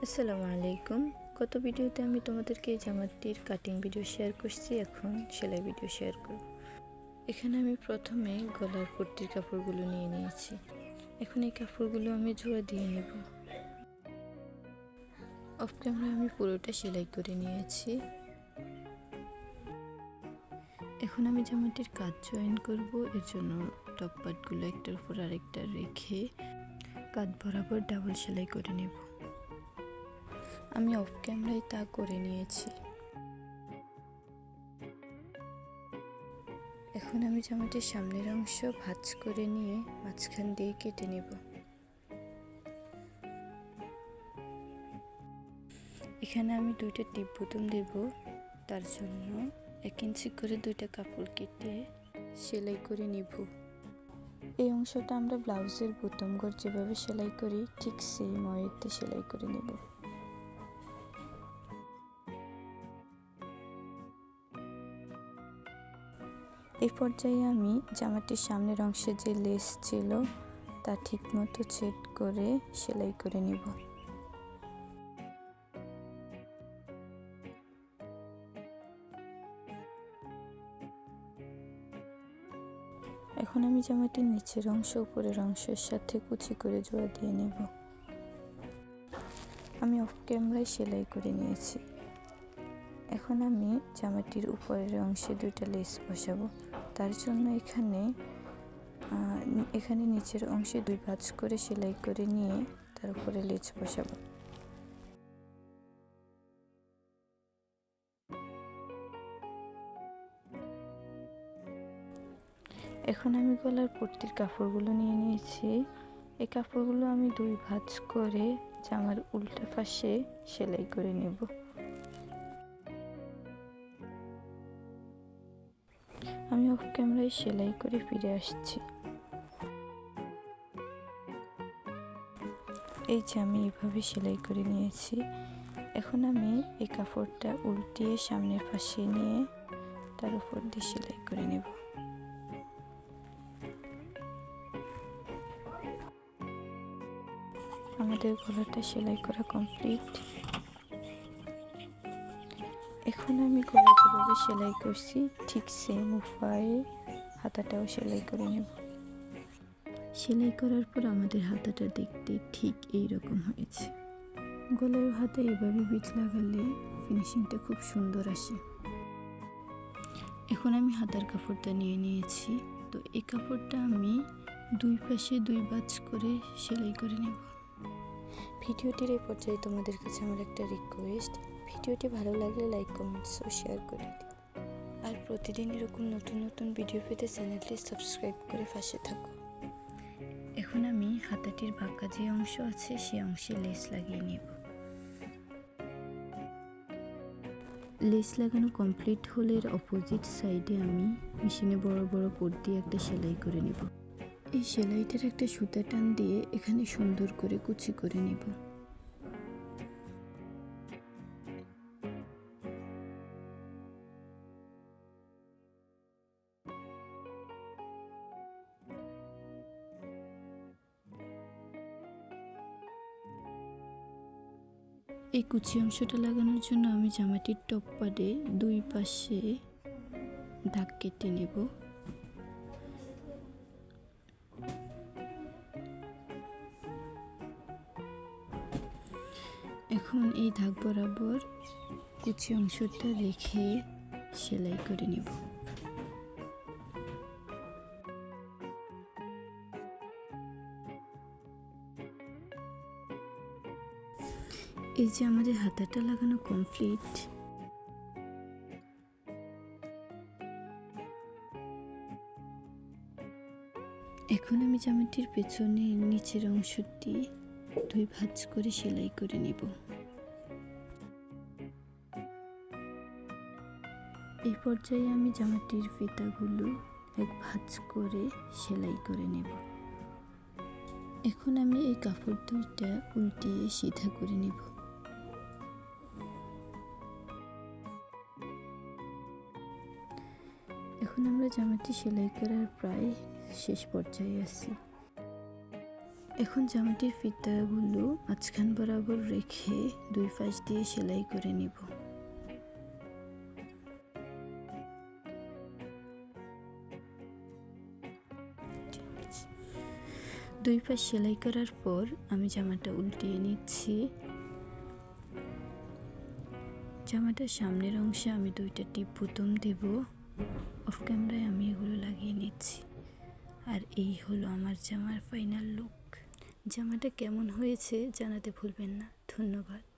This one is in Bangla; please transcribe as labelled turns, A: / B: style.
A: আসসালামু আলাইকুম। গত ভিডিওতে আমি তোমাদেরকে জামাটির কাটিং ভিডিও শেয়ার করছি, এখন সেলাই ভিডিও শেয়ার করব। এখানে আমি প্রথমে গলার পট্টির কাপড়গুলো নিয়ে নিয়েছি। এখন এই কাপড়গুলো আমি জোড়া দিয়ে নেব। অফ ক্যামেরা আমি পুরোটা সেলাই করে নিয়েছি। এখন আমি জামাটির কাজ জয়েন করব, এর জন্য টপ পার্টগুলো একটার উপর আরেকটা রেখে কাঁধ বরাবর ডাবল সেলাই করে নেব। আমি অফ ক্যামেরায় তা করে নিয়েছি। এখন আমি জামাটির সামনের অংশ ভাঁজ করে নিয়ে মাঝখান দিয়ে কেটে নেব। এখানে আমি দুইটা টিপ বোতাম দেব, তার জন্য 1 ইঞ্চি করে দুইটা কাপড় কেটে সেলাই করে নিব। এই অংশটা আমরা ব্লাউজের বোতাম ঘর যেভাবে সেলাই করি ঠিক সেম ওয়েতে সেলাই করে নেব। এই পর্যায়ে আমি জামাটির সামনের অংশে যে লেস ছিল তা ঠিকমতো সেট করে সেলাই করে নেব। এখন আমি জামাটির নিচের অংশ উপরের অংশের সাথে কুচি করে জোড়া দিয়ে নেব। আমি অফ ক্যামেরায় সেলাই করে নিয়েছি। এখন আমি জামাটির উপরের অংশে দুইটা লেস বসাবো। তার জন্য এখানে নিচের অংশে 2 ভাঁজ করে সেলাই করে নিয়ে তার উপরে লেস বসাবো। এখন আমি গলার পট্টির কাপড়গুলো নিয়ে নিয়েছি। এই কাপড়গুলো আমি 2 ভাঁজ করে জামার উল্টা পাশে সেলাই করে নেব। আমি অফ ক্যামেরায় সেলাই করে ফিরে আসছি। এই যে আমি এইভাবে সেলাই করে নিয়েছি। এখন আমি এই কাপড়টা উল্টিয়ে সামনের পাশে নিয়ে তার উপর দিয়ে সেলাই করে নেব। আমাদের গলাটা সেলাই করা কমপ্লিট। এখন আমি গলা যেভাবে সেলাই করছি ঠিক সেম উপায়ে হাতাটাও সেলাই করে নেব। সেলাই করার পর আমাদের হাতাটা দেখতে ঠিক এই রকম হয়েছে। গলায় হাতে এভাবে বিট লাগালে ফিনিশিংটা খুব সুন্দর আসে। এখন আমি হাতার কাপড়টা নিয়ে নিয়েছি। তো এই কাপড়টা আমি 2 পাশে 2 ভাঁজ করে সেলাই করে নেব। ভিডিওটির এই পর্যায়ে তোমাদের কাছে আমার একটা রিকোয়েস্ট, ভিডিওটি ভালো লাগলে লাইক, কমেন্টস ও শেয়ার করে দিও। আর প্রতিদিন এরকম নতুন নতুন ভিডিও পেতে চ্যানেলটি সাবস্ক্রাইব করে পাশে থাকো। এখন আমি হাতাটির বাঁকা যে অংশ আছে সেই অংশে লেস লাগিয়ে নেব। লেস লাগানো কমপ্লিট হলে এর অপোজিট সাইডে আমি মেশিনে বড় বড় পট দিয়ে একটা সেলাই করে নেব। এই সেলাইটার একটা সুতা টান দিয়ে এখানে সুন্দর করে কুচি করে নেব। এই কুচি অংশটা লাগানোর জন্য আমি জামাটির টপ পার্টে 2 পাশে দাগ কেটে নেব। এখন এই দাগ বরাবর কুচি অংশটা রেখে সেলাই করে নেব। এই যে আমাদের হাতাটা লাগানো কমপ্লিট। এখন আমি জামাটির পেছনে নিচের অংশটি 2 ভাঁজ করে সেলাই করে নেব। এই পর্যায়ে আমি জামাটির ফিতাগুলো 1 ভাঁজ করে সেলাই করে নেব। এখন আমি এই কাপড় দুইটা উল্টিয়ে সিধা করে নেব। এখন আমরা জামাটি সেলাই করার প্রায় শেষ পর্যায়ে আছি। এখন জামাটির ফিতাগুলো মাঝখান বরাবর রেখে দুই পাশ দিয়ে সেলাই করে নিব। দুই পাশ সেলাই করার পর আমি জামাটা উল্টিয়ে নিচ্ছি। জামাটার সামনের অংশে আমি দুইটা টিপ বুতাম দেব। অফ ক্যামেরায় আমি এগুলো লাগিয়ে নিচ্ছি। আর এই হলো আমার জামার ফাইনাল লুক। জামাটা কেমন হয়েছে জানাতে ভুলবেন না। ধন্যবাদ।